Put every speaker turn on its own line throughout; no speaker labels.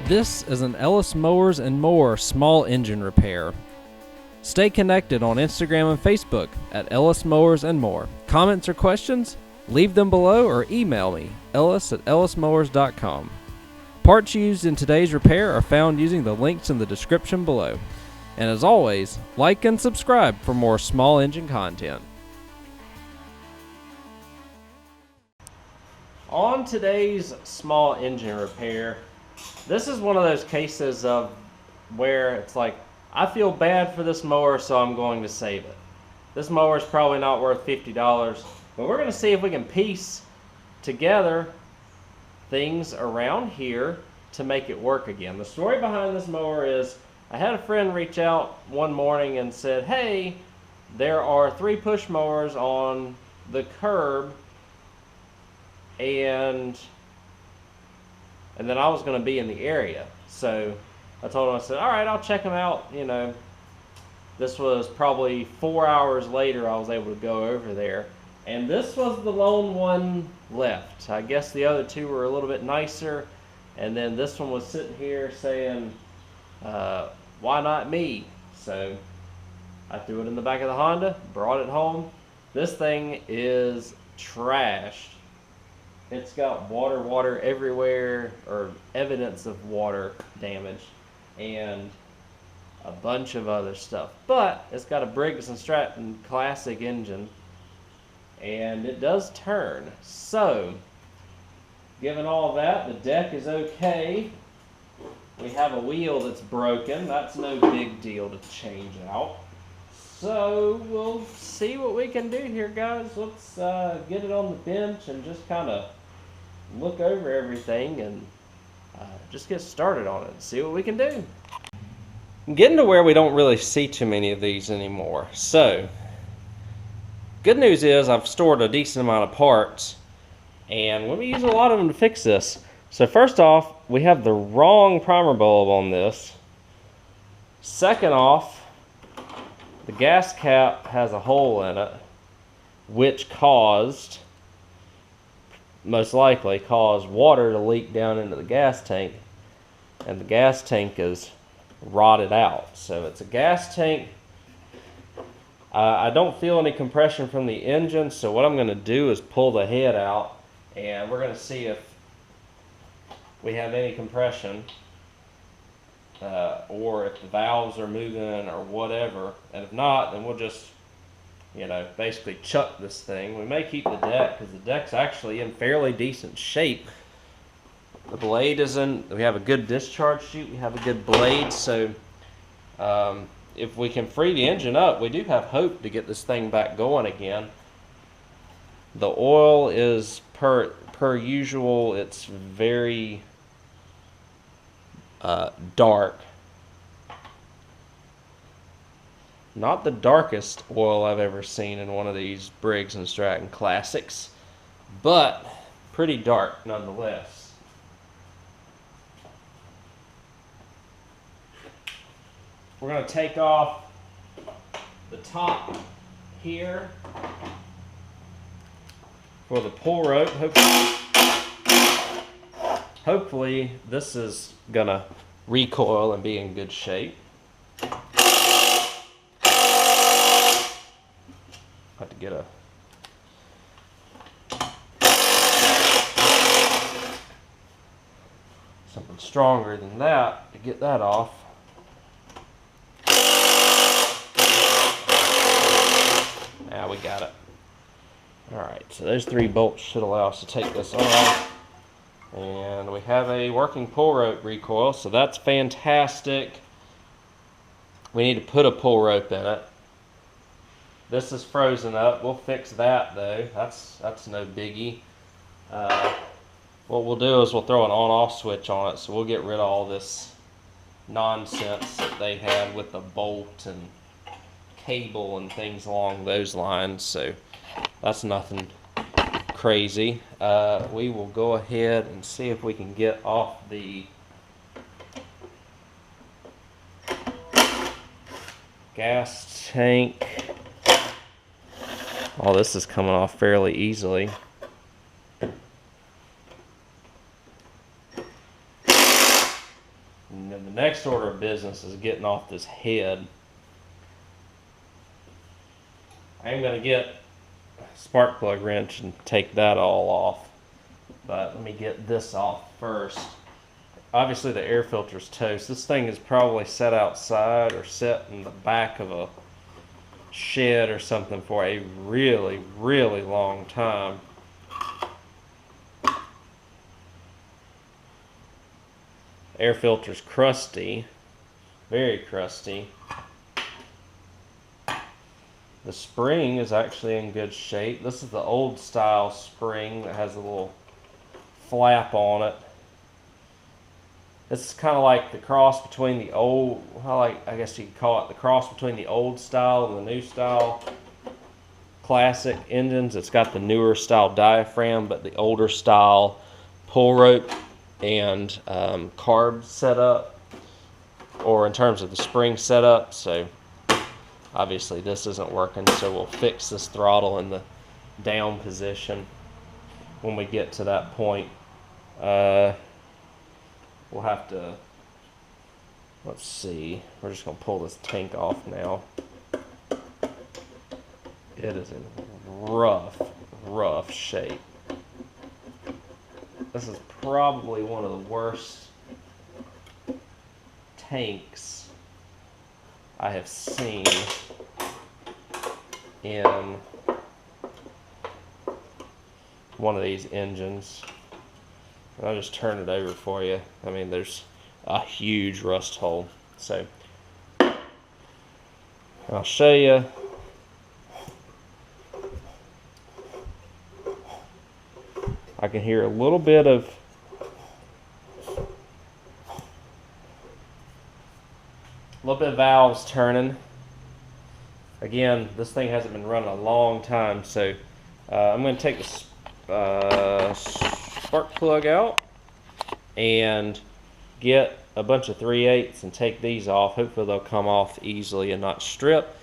This is an Ellis Mowers and Mower small engine repair. Stay connected on Instagram and Facebook at Ellis Mowers and More. Comments or questions? Leave them below or email me, ellis@ellismowers.com. Parts used in today's repair are found using the links in the description below. And as always, like and subscribe for more small engine content. On today's small engine repair, this is one of those cases of where it's like, I feel bad for this mower, so I'm going to save it. This mower is probably not worth $50, but we're going to see if we can piece together things around here to make it work again. The story behind this mower is, I had a friend reach out one morning and said, hey, there are 3 push mowers on the curb, and then I was going to be in the area. So I told him, I said, all right, I'll check them out. You know, this was probably 4 hours later I was able to go over there. And this was the lone one left. I guess the other 2 were a little bit nicer. And then this one was sitting here saying, why not me? So I threw it in the back of the Honda, brought it home. This thing is trashed. It's got water everywhere, or evidence of water damage, and a bunch of other stuff. But it's got a Briggs and Stratton classic engine, and it does turn. So, given all that, the deck is okay. We have a wheel that's broken. That's no big deal to change out. So we'll see what we can do here, guys. Let's get it on the bench and just kind of look over everything and just get started on it and see what we can do. I'm getting to where we don't really see too many of these anymore. So, good news is I've stored a decent amount of parts, and we're going to use a lot of them to fix this. So first off, we have the wrong primer bulb on this. Second off, the gas cap has a hole in it, which most likely caused water to leak down into the gas tank, and the gas tank is rotted out. So it's a gas tank. I don't feel any compression from the engine, so what I'm going to do is pull the head out, and we're going to see if we have any compression, or if the valves are moving or whatever. And if not, then we'll just, you know, basically chuck this thing. We may keep the deck because the deck's actually in fairly decent shape. The blade is in, we have a good discharge chute, we have a good blade, so if we can free the engine up, we do have hope to get this thing back going again. The oil is per usual, it's very dark. Not the darkest oil I've ever seen in one of these Briggs and Stratton classics, but pretty dark nonetheless. We're going to take off the top here for the pull rope. Hopefully this is going to recoil and be in good shape. Have to get something stronger than that to get that off. Now we got it. Alright, so those 3 bolts should allow us to take this off. And we have a working pull rope recoil, so that's fantastic. We need to put a pull rope in it. This is frozen up. We'll fix that though. That's no biggie. What we'll do is we'll throw an on-off switch on it, so we'll get rid of all this nonsense that they had with the bolt and cable and things along those lines. So that's nothing crazy. We will go ahead and see if we can get off the gas tank. Oh, this is coming off fairly easily. And then the next order of business is getting off this head. I am going to get a spark plug wrench and take that all off. But let me get this off first. Obviously the air filter's toast. This thing is probably set outside or set in the back of a shed or something for a really, really long time. Air filter's crusty, very crusty. The spring is actually in good shape. This is the old style spring that has a little flap on it. This is kind of like the cross between the old, I guess you could call it the cross between the old style and the new style classic engines. It's got the newer style diaphragm, but the older style pull rope and carb setup, or in terms of the spring setup. So obviously this isn't working, so we'll fix this throttle in the down position when we get to that point. We'll have to, let's see, we're just going to pull this tank off now. It is in rough shape. This is probably one of the worst tanks I have seen in one of these engines. I'll just turn it over for you. I mean, there's a huge rust hole. So I'll show you. I can hear a little bit of valves turning. Again, this thing hasn't been running a long time, so I'm going to take the spark plug out and get a bunch of 3/8 and take these off. Hopefully they'll come off easily and not strip,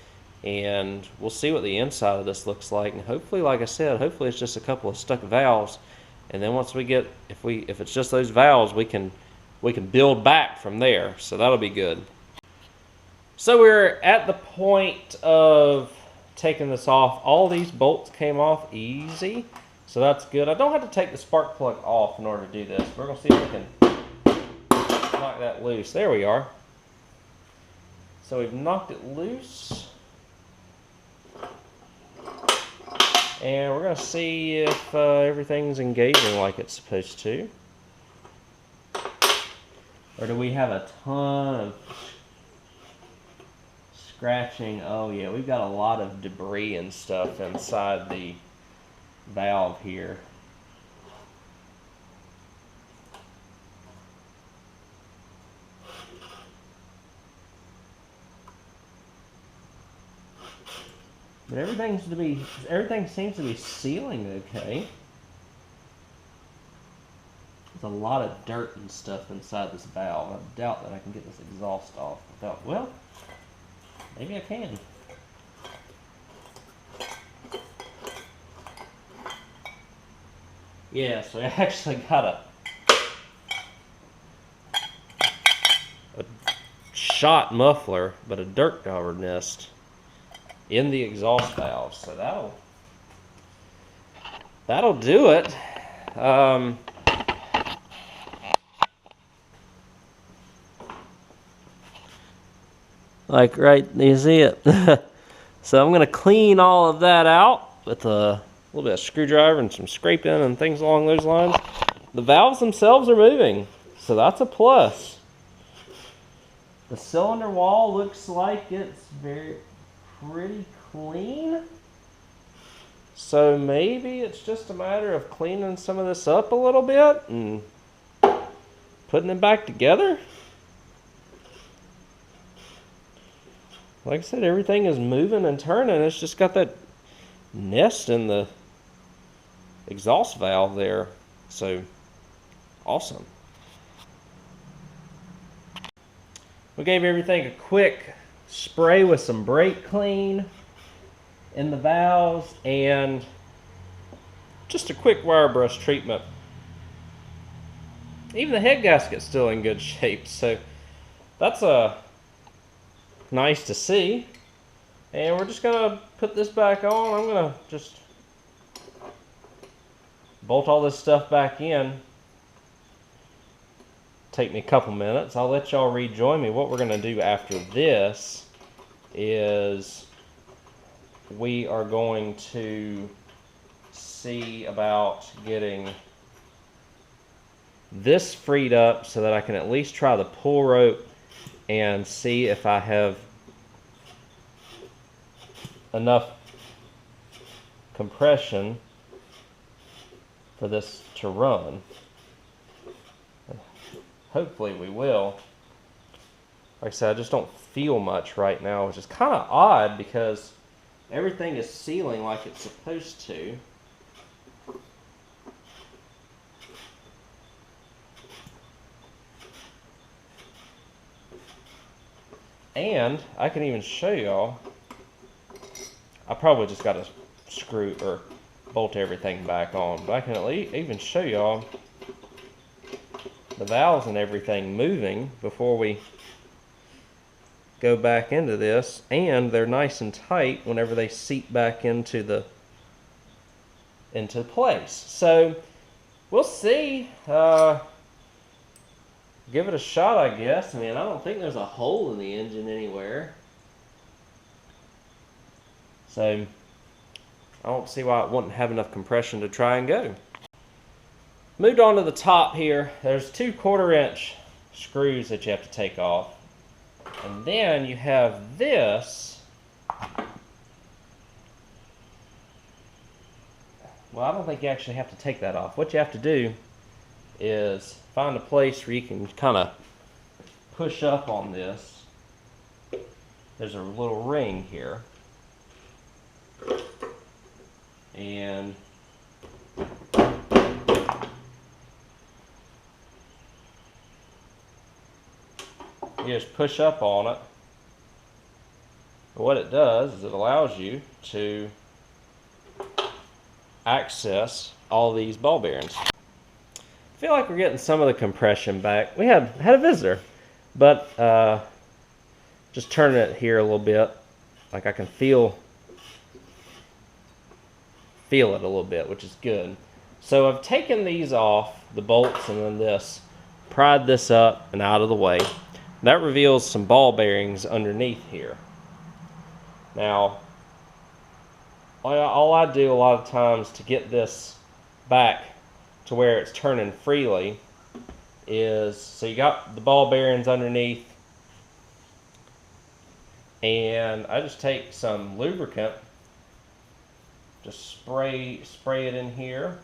and we'll see what the inside of this looks like. And hopefully, like I said, hopefully it's just a couple of stuck valves, and then once we get, if it's just those valves, we can build back from there. So that'll be good. So we're at the point of taking this off. All these bolts came off easy, so that's good. I don't have to take the spark plug off in order to do this. We're going to see if we can knock that loose. There we are. So we've knocked it loose. And we're going to see if everything's engaging like it's supposed to. Or do we have a ton of scratching? Oh yeah, we've got a lot of debris and stuff inside the valve here. But everything seems to be sealing okay. There's a lot of dirt and stuff inside this valve. I doubt that I can get this exhaust off without, well, maybe I can. Yeah, so I actually got a shot muffler, but a dirt dauber nest in the exhaust valve. So that'll do it. Like right, you see it. So I'm going to clean all of that out with a little bit of screwdriver and some scraping and things along those lines. The valves themselves are moving, so that's a plus. The cylinder wall looks like it's pretty clean. So maybe it's just a matter of cleaning some of this up a little bit and putting it back together. Like I said, everything is moving and turning. It's just got that nest in the exhaust valve there. So, awesome. We gave everything a quick spray with some brake clean in the valves and just a quick wire brush treatment. Even the head gasket's still in good shape, so that's nice to see. And we're just gonna put this back on. I'm gonna just bolt all this stuff back in. Take me a couple minutes. I'll let y'all rejoin me. What we're gonna do after this is we are going to see about getting this freed up so that I can at least try the pull rope and see if I have enough compression for this to run. Hopefully we will. Like I said, I just don't feel much right now, which is kind of odd because everything is sealing like it's supposed to. And I can even show y'all, I probably just got to screw or bolt everything back on, but I can at least even show y'all the valves and everything moving before we go back into this, and they're nice and tight whenever they seat back into place. So we'll see. Give it a shot, I guess. I mean, I don't think there's a hole in the engine anywhere, so I don't see why it wouldn't have enough compression to try and go. Moved on to the top here. There's 2 1/4-inch screws that you have to take off. And then you have this. Well, I don't think you actually have to take that off. What you have to do is find a place where you can kind of push up on this. There's a little ring here. And you just push up on it. But what it does is it allows you to access all these ball bearings. I feel like we're getting some of the compression back. We had a visitor, but just turning it here a little bit, like I can feel it a little bit, which is good. So I've taken these off, the bolts and then this, pried this up and out of the way. That reveals some ball bearings underneath here. Now, all I do a lot of times to get this back to where it's turning freely is, so you got the ball bearings underneath, and I just take some lubricant, just spray it in here.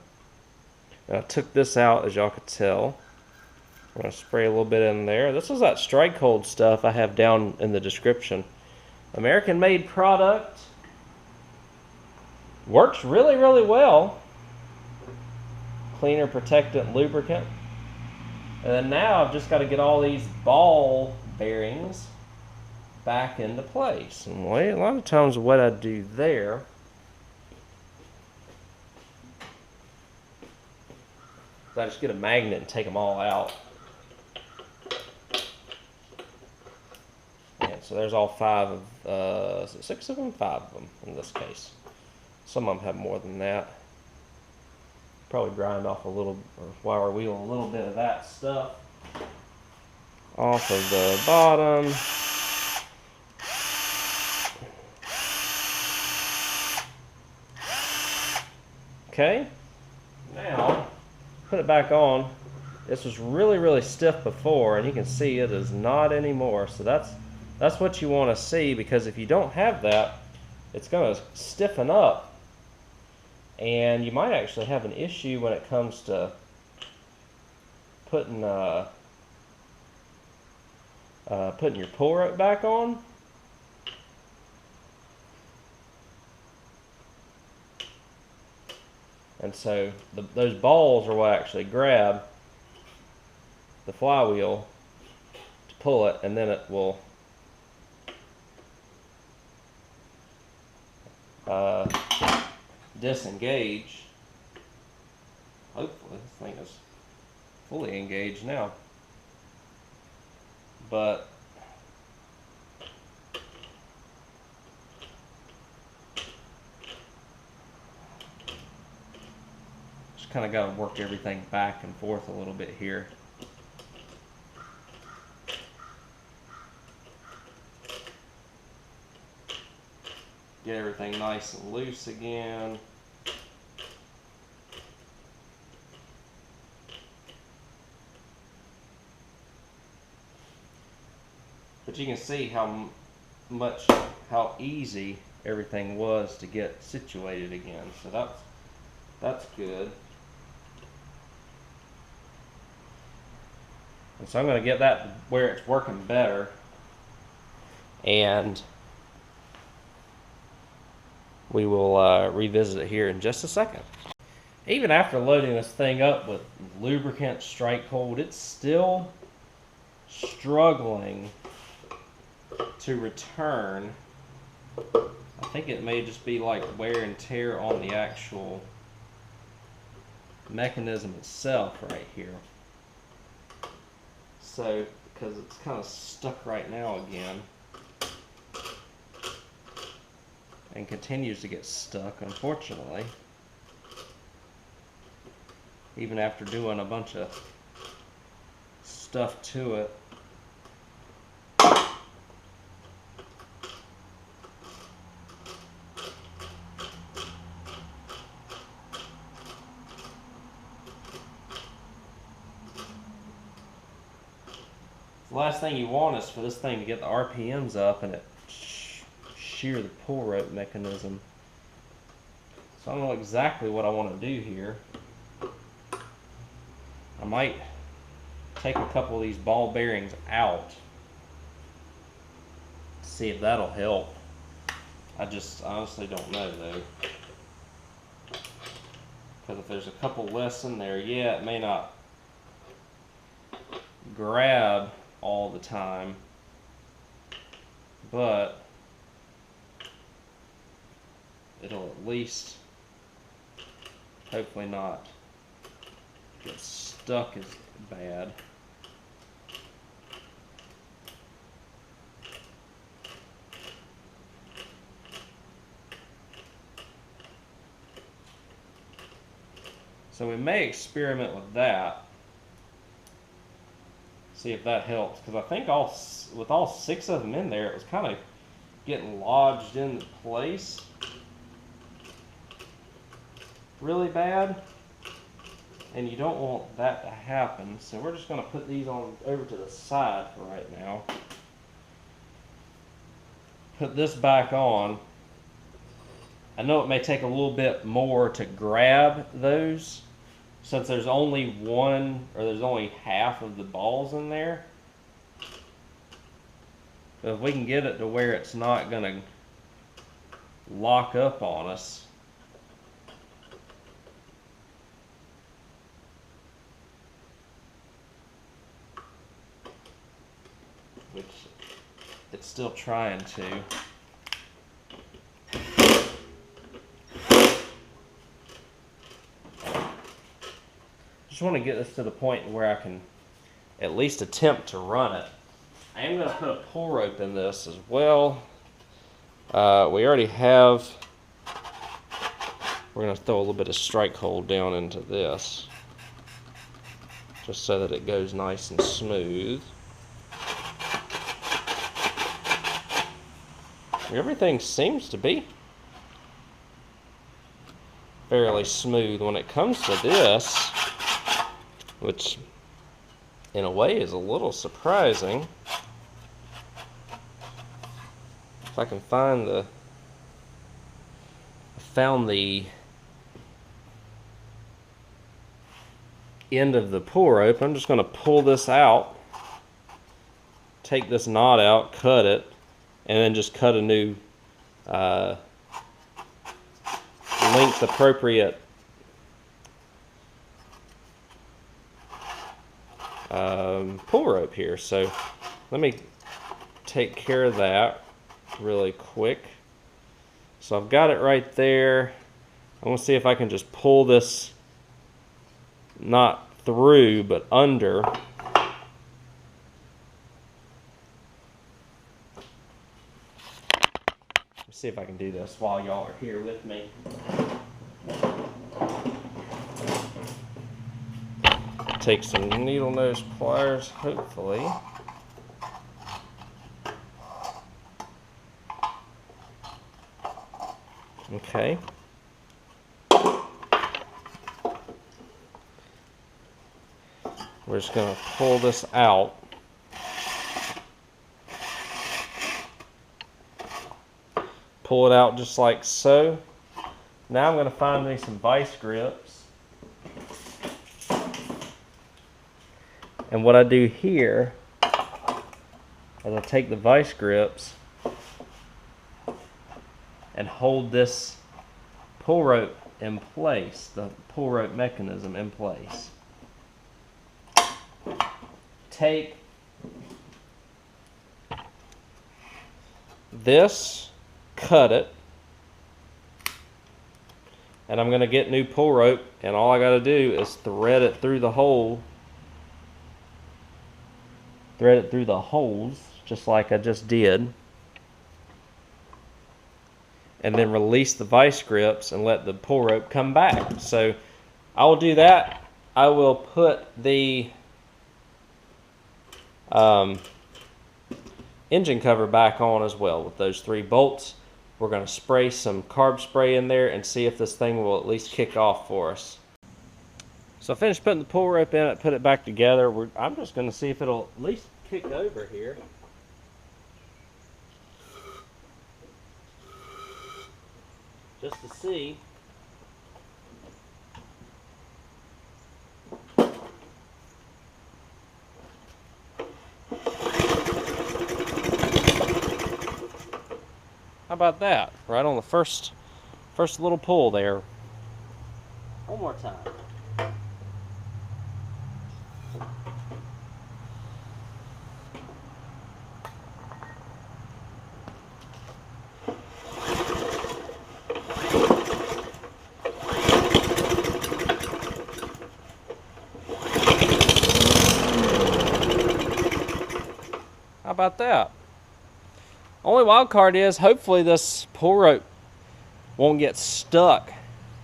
And I took this out, as y'all could tell. I'm going to spray a little bit in there. This is that Strikehold stuff I have down in the description. American made product. Works really, really well. Cleaner, protectant, lubricant. And then now I've just got to get all these ball bearings back into place. And a lot of times what I do there, I just get a magnet and take them all out. And so there's all 5 of, is it 6 of them? 5 of them in this case. Some of them have more than that. Probably grind off a little, or flour wheel a little bit of that stuff off of the bottom. Okay, now put it back on. This was really, really stiff before, and you can see it is not anymore. So that's what you want to see, because if you don't have that, it's going to stiffen up, and you might actually have an issue when it comes to putting your pull rope back on. And so those balls are what actually grab the flywheel to pull it, and then it will disengage. Hopefully this thing is fully engaged now. But Just kind of got to work everything back and forth a little bit here. Get everything nice and loose again. But you can see how easy everything was to get situated again. So that's good. And so I'm going to get that where it's working better. And we will revisit it here in just a second. Even after loading this thing up with lubricant, Strikehold, it's still struggling to return. I think it may just be like wear and tear on the actual mechanism itself right here. So, because it's kind of stuck right now again. And continues to get stuck, unfortunately. Even after doing a bunch of stuff to it. The last thing you want is for this thing to get the RPMs up and it shear the pull rope mechanism. So I don't know exactly what I want to do here. I might take a couple of these ball bearings out, see if that'll help. I just honestly don't know though. Because if there's a couple less in there, yeah, it may not grab all the time, but it'll at least hopefully not get stuck as bad. So we may experiment with that, see if that helps, because I think with all 6 of them in there, it was kind of getting lodged into place really bad, and you don't want that to happen. So we're just going to put these on over to the side for right now. Put this back on. I know it may take a little bit more to grab those, since there's only there's only half of the balls in there. But if we can get it to where it's not going to lock up on us, which it's still trying to. Just want to get this to the point where I can at least attempt to run it. I am going to put a pull rope in this as well. We already have, we're going to throw a little bit of Strikehold down into this, just so that it goes nice and smooth. Everything seems to be fairly smooth when it comes to this, which in a way is a little surprising. If I can find I found the end of the pull rope. I'm just going to pull this out, take this knot out, cut it, and then just cut a new length appropriate pull rope here. So let me take care of that really quick. So I've got it right there. I want to see if I can just pull this not through but under. Let's see if I can do this while y'all are here with me. take some needle nose pliers, hopefully. Okay. We're just going to pull this out. Pull it out just like so. Now I'm going to find me some vice grips. And what I do here is I take the vice grips and hold this pull rope in place, the pull rope mechanism in place. Take this, cut it, and I'm going to get new pull rope, and all I got to do is thread it through the hole, thread it through the holes just like I just did, and then release the vice grips and let the pull rope come back. So I will do that. I will put the engine cover back on as well with those 3 bolts. We're going to spray some carb spray in there and see if this thing will at least kick off for us. So I finished putting the pull rope in it, put it back together. I'm just going to see if it'll at least kick over here. Just to see. How about that? Right on the first little pull there. One more time. How about that? Only wild card is hopefully this pull rope won't get stuck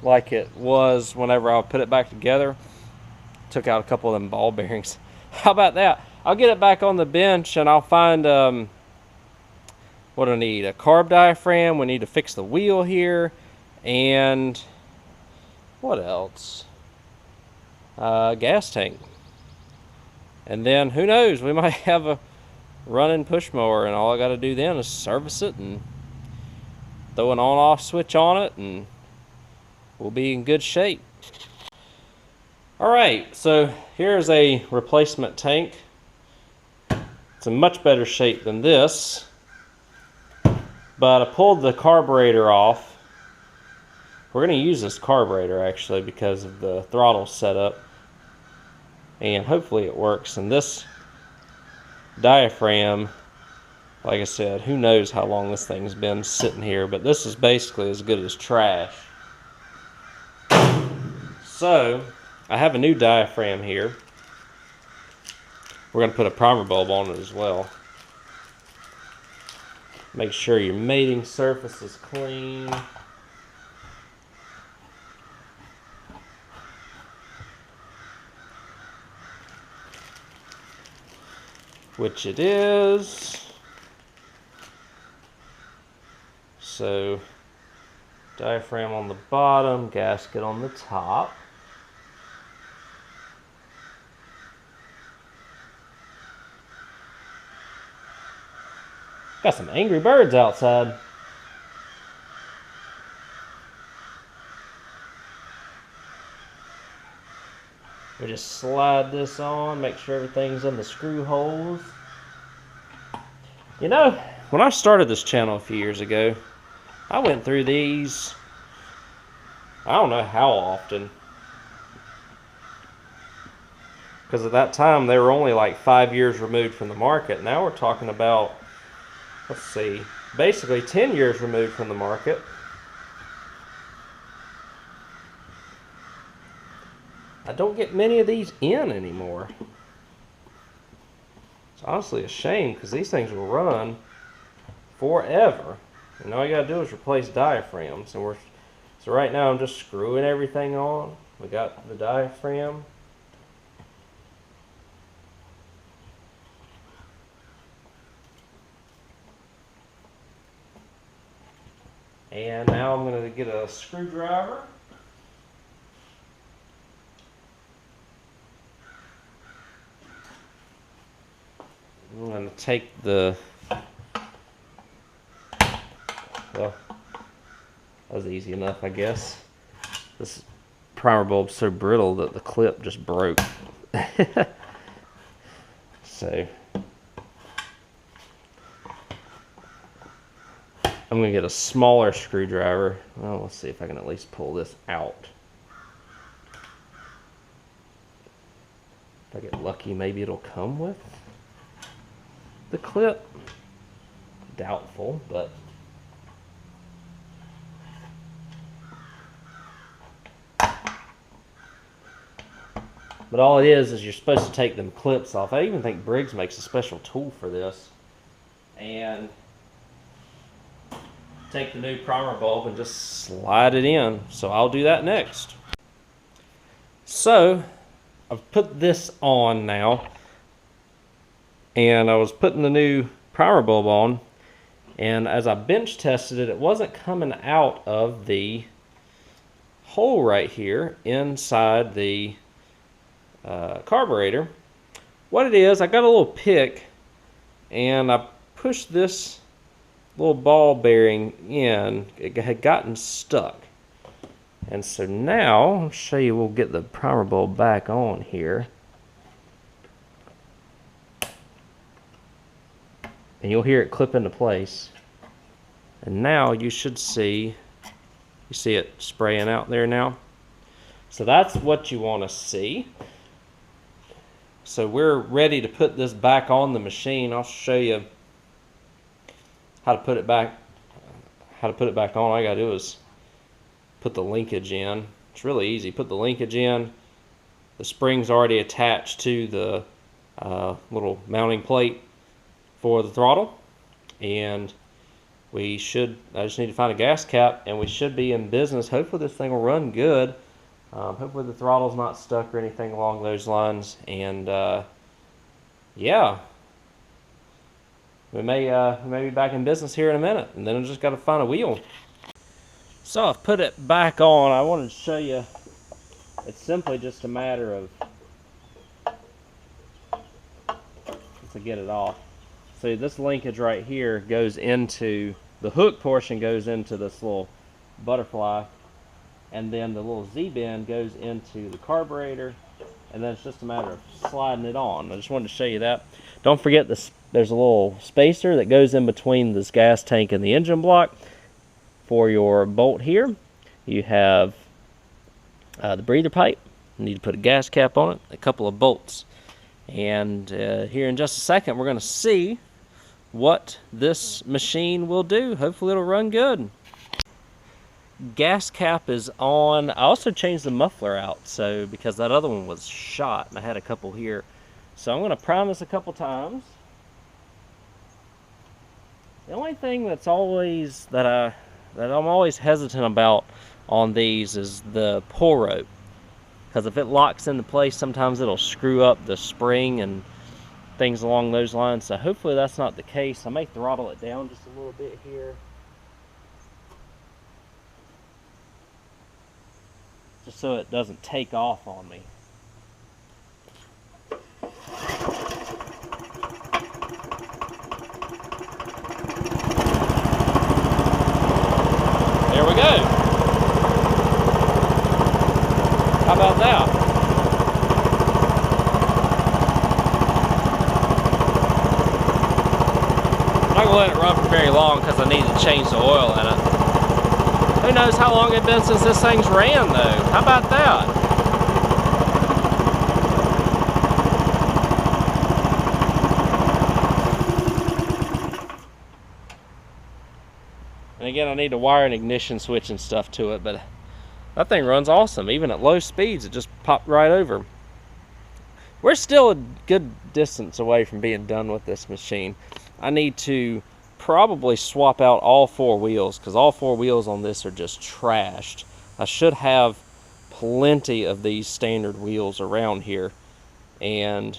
like it was whenever I put it back together. Took out a couple of them ball bearings. How about that? I'll get it back on the bench and I'll find what I need. A carb diaphragm. We need to fix the wheel here. And what else? Gas tank. And then who knows, we might have a running push mower, and all I got to do then is service it and throw an on-off switch on it, and we'll be in good shape. Alright, so here's a replacement tank. It's in much better shape than this, but I pulled the carburetor off. We're going to use this carburetor actually because of the throttle setup, and hopefully it works. And this diaphragm, like I said, who knows how long this thing's been sitting here, but this is basically as good as trash. So I have a new diaphragm here. We're going to put a primer bulb on it as well. Make sure your mating surface is clean. Which it is. So, diaphragm on the bottom, gasket on the top. Got some angry birds outside. We just slide this on, make sure everything's in the screw holes. You know, when I started this channel a few years ago, I went through these, I don't know how often. Because at that time, they were only like 5 years removed from the market. Now we're talking about, let's see, basically 10 years removed from the market. I don't get many of these in anymore. It's honestly a shame because these things will run forever. And all you gotta do is replace diaphragms. And so right now I'm just screwing everything on. We got the diaphragm. And now I'm going to get a screwdriver. I'm going to take the, well, that was easy enough, I guess. This primer bulb's so brittle that the clip just broke. So I'm going to get a smaller screwdriver. Well, let's see if I can at least pull this out. If I get lucky, maybe it'll come with the clip. Doubtful, but all it is you're supposed to take them clips off. I even think Briggs makes a special tool for this. And take the new primer bulb and just slide it in. So I'll do that next. So I've put this on now, and I was putting the new primer bulb on, and as I bench tested it, it wasn't coming out of the hole right here inside the carburetor. What it is, I got a little pick and I pushed this little ball bearing in. It had gotten stuck, and so now I'll show you. We'll get the primer bulb back on here, and you'll hear it clip into place. And now you should see, you see it spraying out there now. So that's what you want to see. So we're ready to put this back on the machine. I'll show you how to put it back. On. All I gotta do is put the linkage in. It's really easy. Put the linkage in. The spring's already attached to the little mounting plate for the throttle, and I just need to find a gas cap, and we should be in business. Hopefully this thing will run good. Hopefully the throttle's not stuck or anything along those lines. And yeah, we may be back in business here in a minute, and then I just got to find a wheel. So I've put it back on. I wanted to show you. It's simply just a matter of to get it off. See, this linkage right here goes into the hook portion, goes into this little butterfly, and then the little Z-bend goes into the carburetor, and then it's just a matter of sliding it on. I just wanted to show you that. Don't forget this. There's a little spacer that goes in between this gas tank and the engine block for your bolt here. You have the breather pipe. You need to put a gas cap on it, a couple of bolts. And here in just a second, we're going to see what this machine will do. Hopefully it'll run good. Gas cap is on. I also changed the muffler out, so because that other one was shot, and I had a couple here. So I'm going to prime this a couple times. The only thing that's always that I'm always hesitant about on these is the pull rope, because if it locks into place, sometimes it'll screw up the spring and things along those lines. So hopefully that's not the case. I may throttle it down just a little bit here, just so it doesn't take off on me. There we go. How about that? I'm not going to let it run for very long because I need to change the oil in it. Who knows how long it's been since this thing's ran, though? How about that? And again, I need to wire an ignition switch and stuff to it, but that thing runs awesome. Even at low speeds, it just popped right over. We're still a good distance away from being done with this machine. I need to probably swap out all four wheels, because all four wheels on this are just trashed. I should have plenty of these standard wheels around here, and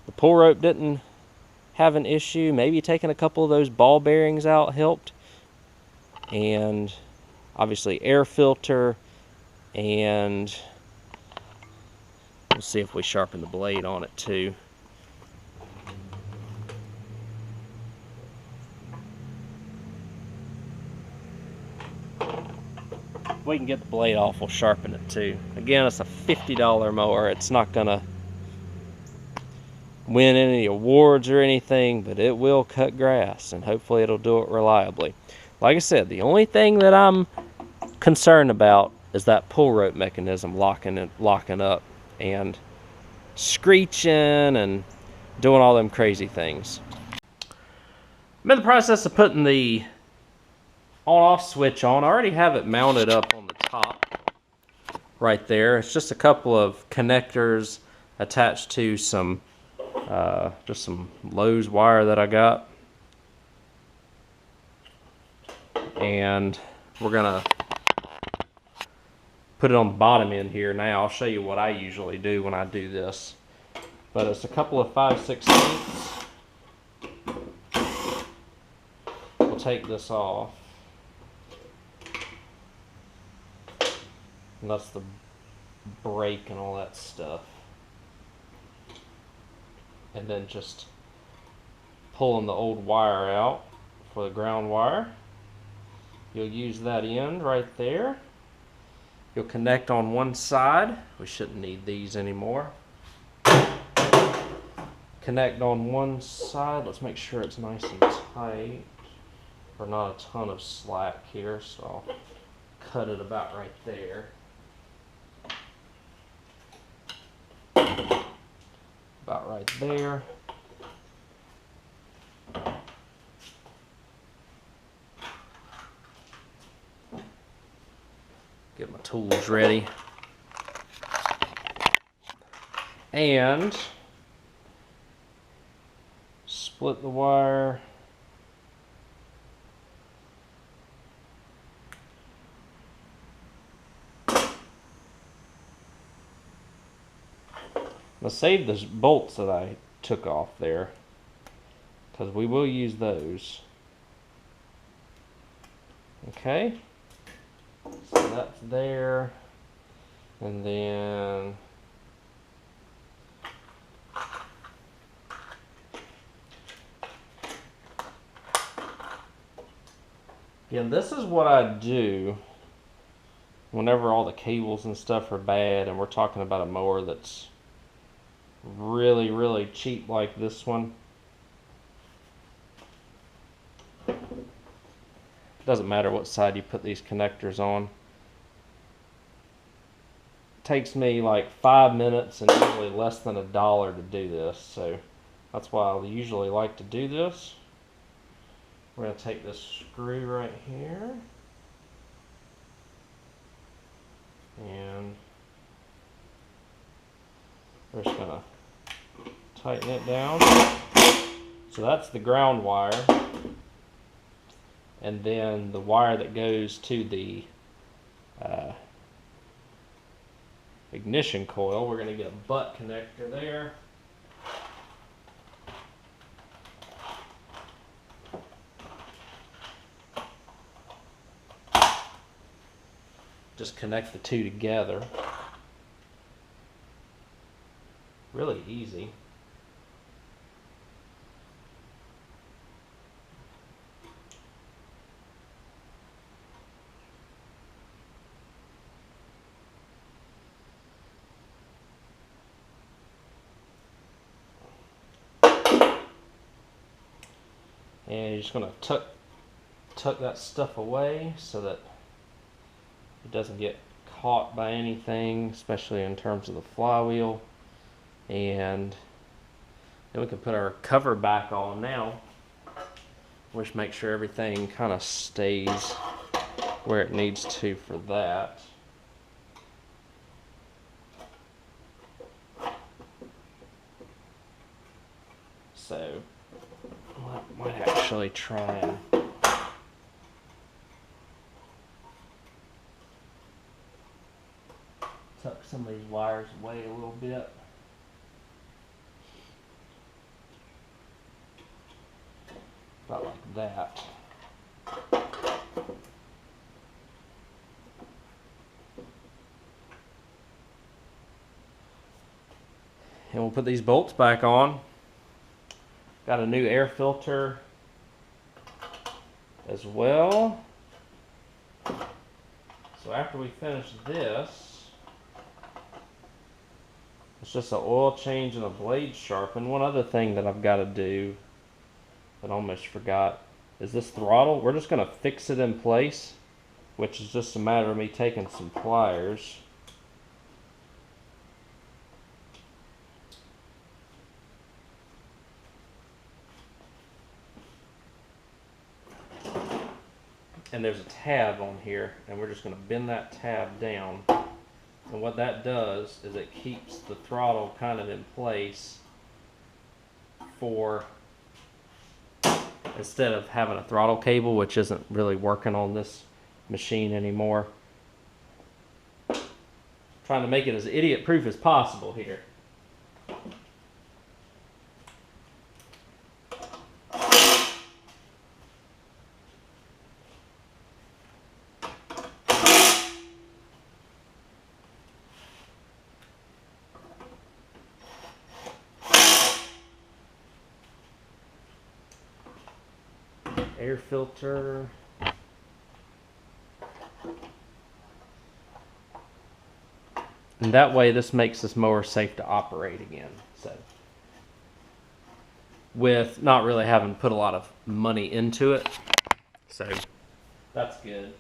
the pull rope didn't have an issue. Maybe taking a couple of those ball bearings out helped, and obviously air filter, and we'll see if we sharpen the blade on it too. If we can get the blade off, we'll sharpen it too. Again, it's a $50 mower. It's not gonna win any awards or anything, but it will cut grass, and hopefully it'll do it reliably. Like I said, the only thing that I'm concerned about is that pull rope mechanism locking up and screeching and doing all them crazy things. I'm in the process of putting the on-off switch on. I already have it mounted up on the top right there. It's just a couple of connectors attached to some just some Lowe's wire that I got, and we're gonna put it on the bottom end here now. I'll show you what I usually do when I do this, but it's a couple of 5/16. We'll take this off, and that's the brake and all that stuff. And then just pulling the old wire out for the ground wire. You'll use that end right there. You'll connect on one side. We shouldn't need these anymore. Connect on one side. Let's make sure it's nice and tight, or not a ton of slack here, so I'll cut it about right there. About right there. Get my tools ready. And split the wire. Now save the bolts that I took off there, because we will use those. Okay, so that's there, and then yeah, this is what I do whenever all the cables and stuff are bad, and we're talking about a mower that's really cheap like this one. Doesn't matter what side you put these connectors on. It takes me like 5 minutes and usually less than $1 to do this, so that's why I usually like to do this. We're going to take this screw right here and we're just going to tighten it down. So that's the ground wire, and then the wire that goes to the ignition coil, we're going to get a butt connector there. Just connect the two together. Really easy. And you're just going to tuck that stuff away so that it doesn't get caught by anything, especially in terms of the flywheel. And then we can put our cover back on now. Just make sure everything kind of stays where it needs to for that. So I might actually try and tuck some of these wires away a little bit. About like that. and we'll put these bolts back on. Got a new air filter as well. So after we finish this, it's just an oil change and a blade sharpen. One other thing that I've got to do that I almost forgot is this throttle. We're just going to fix it in place, which is just a matter of me taking some pliers. And there's a tab on here, and we're just going to bend that tab down. And what that does is it keeps the throttle kind of in place for, instead of having a throttle cable, which isn't really working on this machine anymore. Trying to make it as idiot proof as possible here. Air filter. And that way this makes this mower safe to operate again. So, with not really having put a lot of money into it. So that's good.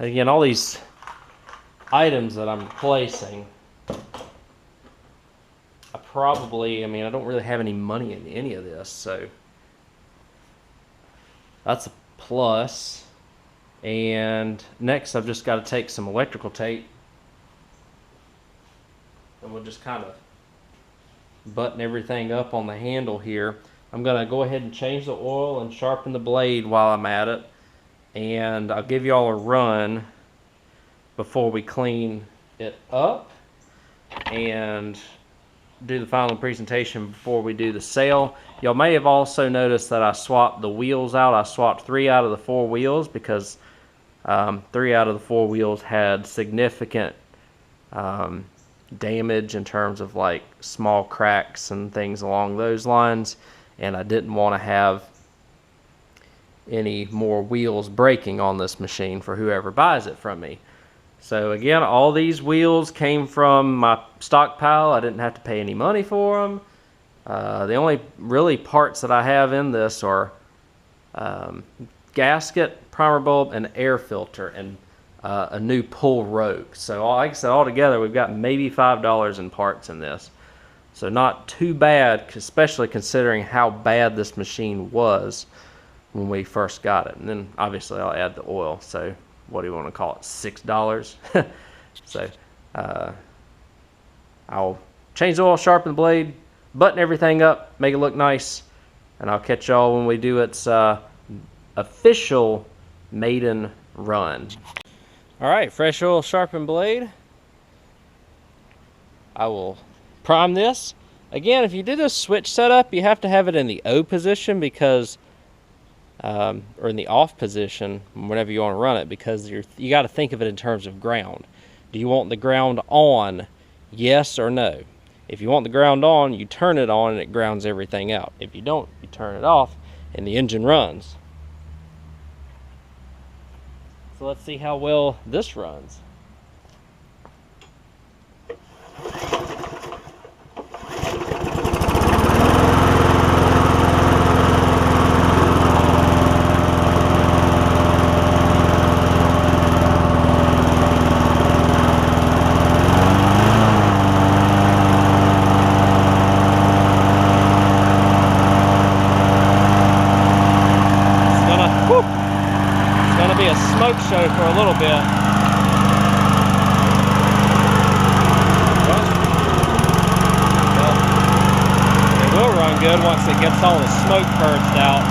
Again, all these items that I'm replacing, I don't really have any money in any of this, so that's a plus. And next I've just got to take some electrical tape and we'll just kind of button everything up on the handle here. I'm going to go ahead and change the oil and sharpen the blade while I'm at it. And I'll give y'all a run before we clean it up and do the final presentation before we do the sale. Y'all may have also noticed that I swapped the wheels out. I swapped 3 out of the 4 wheels because 3 out of the 4 wheels had significant damage in terms of like small cracks and things along those lines, and I didn't want to have any more wheels breaking on this machine for whoever buys it from me. So again, all these wheels came from my stockpile. I didn't have to pay any money for them. The only really parts that I have in this are gasket, primer bulb, and air filter, and a new pull rope. So like I said, altogether we've got maybe $5 in parts in this. So not too bad, especially considering how bad this machine was when we first got it. And then obviously I'll add the oil. So what do you want to call it? $6. So I'll change the oil, sharpen the blade, button everything up, make it look nice, and I'll catch y'all when we do its official maiden run. All right, fresh oil, sharpened blade. I will prime this. Again, if you do this switch setup, you have to have it in the O position because or in the off position whenever you want to run it, because you got to think of it in terms of ground. Do you want the ground on? Yes or no. If you want the ground on, you turn it on and it grounds everything out. If you don't, you turn it off and the engine runs. So let's see how well this runs. Show for a little bit. It will run good once it gets all the smoke purged out.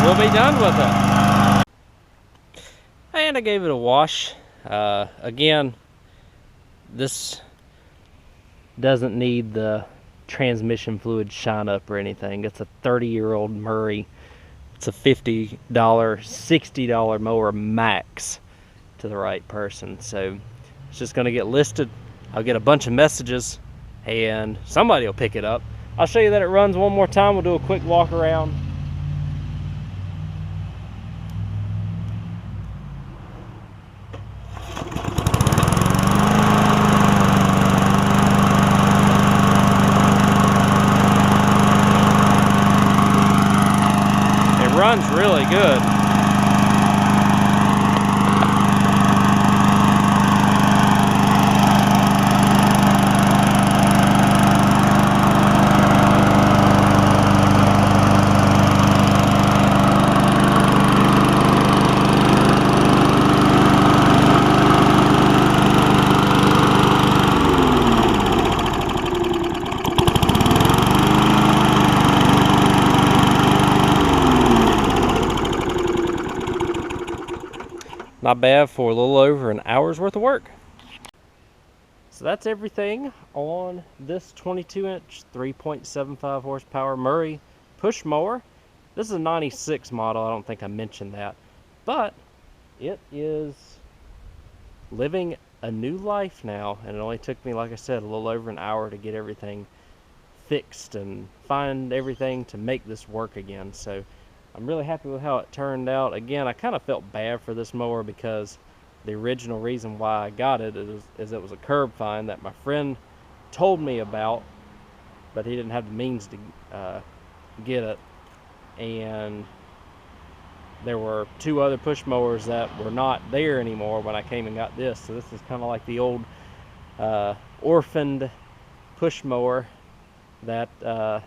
we'll be done with it. And I gave it a wash. Again, this doesn't need the transmission fluid shine up or anything. It's a 30-year-old Murray. It's a $50, $60 mower max to the right person. So it's just gonna get listed. I'll get a bunch of messages and somebody will pick it up. I'll show you that it runs one more time. We'll do a quick walk around. It runs really good. Not bad for a little over an hour's worth of work. So that's everything on this 22-inch, 3.75 horsepower Murray push mower. This is a 96 model. I don't think I mentioned that. But it is living a new life now. And it only took me, like I said, a little over an hour to get everything fixed and find everything to make this work again. So I'm really happy with how it turned out. Again, I kind of felt bad for this mower because the original reason why I got it is it was a curb find that my friend told me about, but he didn't have the means to get it. And there were two other push mowers that were not there anymore when I came and got this. So this is kind of like the old orphaned push mower that at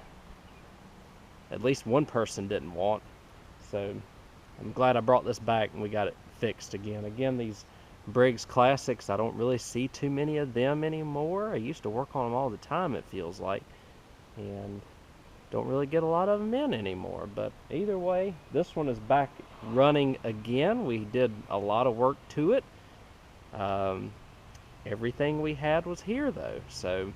least one person didn't want. So I'm glad I brought this back and we got it fixed again. Again, these Briggs Classics, I don't really see too many of them anymore. I used to work on them all the time, it feels like, and don't really get a lot of them in anymore. But either way, this one is back running again. We did a lot of work to it. Everything we had was here though, so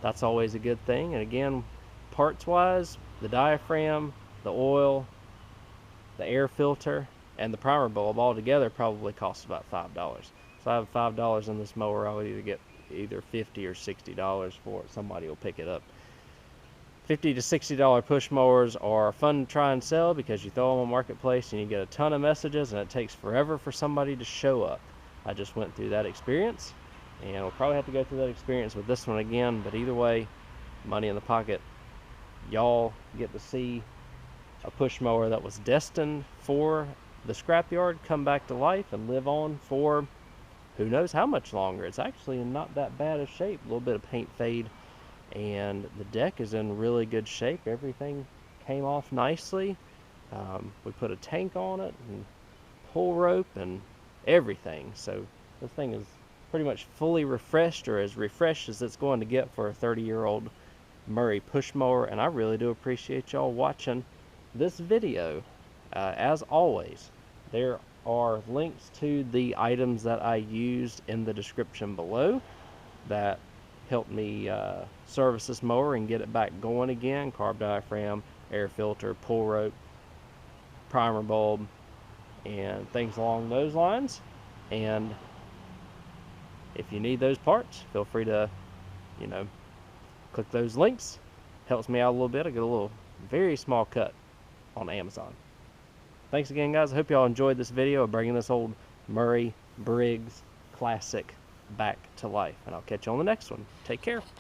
that's always a good thing. And again, parts wise, the diaphragm, the oil, the air filter, and the primer bulb all together probably cost about $5. So I have $5 in this mower. I would either get either $50 or $60 for it. Somebody will pick it up. $50 to $60 push mowers are fun to try and sell because you throw them on Marketplace and you get a ton of messages and it takes forever for somebody to show up. I just went through that experience and we'll probably have to go through that experience with this one again, but either way, money in the pocket. Y'all get to see a push mower that was destined for the scrapyard come back to life and live on for who knows how much longer. It's actually in not that bad of shape. A little bit of paint fade, and the deck is in really good shape. Everything came off nicely. We put a tank on it and pull rope and everything. So this thing is pretty much fully refreshed, or as refreshed as it's going to get for a 30-year-old Murray push mower. And I really do appreciate y'all watching this video. As always, there are links to the items that I used in the description below that helped me service this mower and get it back going again. Carb diaphragm, air filter, pull rope, primer bulb, and things along those lines. And if you need those parts, feel free to, click those links. Helps me out a little bit. I get a little very small cut on Amazon. Thanks again, guys. I hope y'all enjoyed this video of bringing this old Murray Briggs Classic back to life. And I'll catch you on the next one. Take care.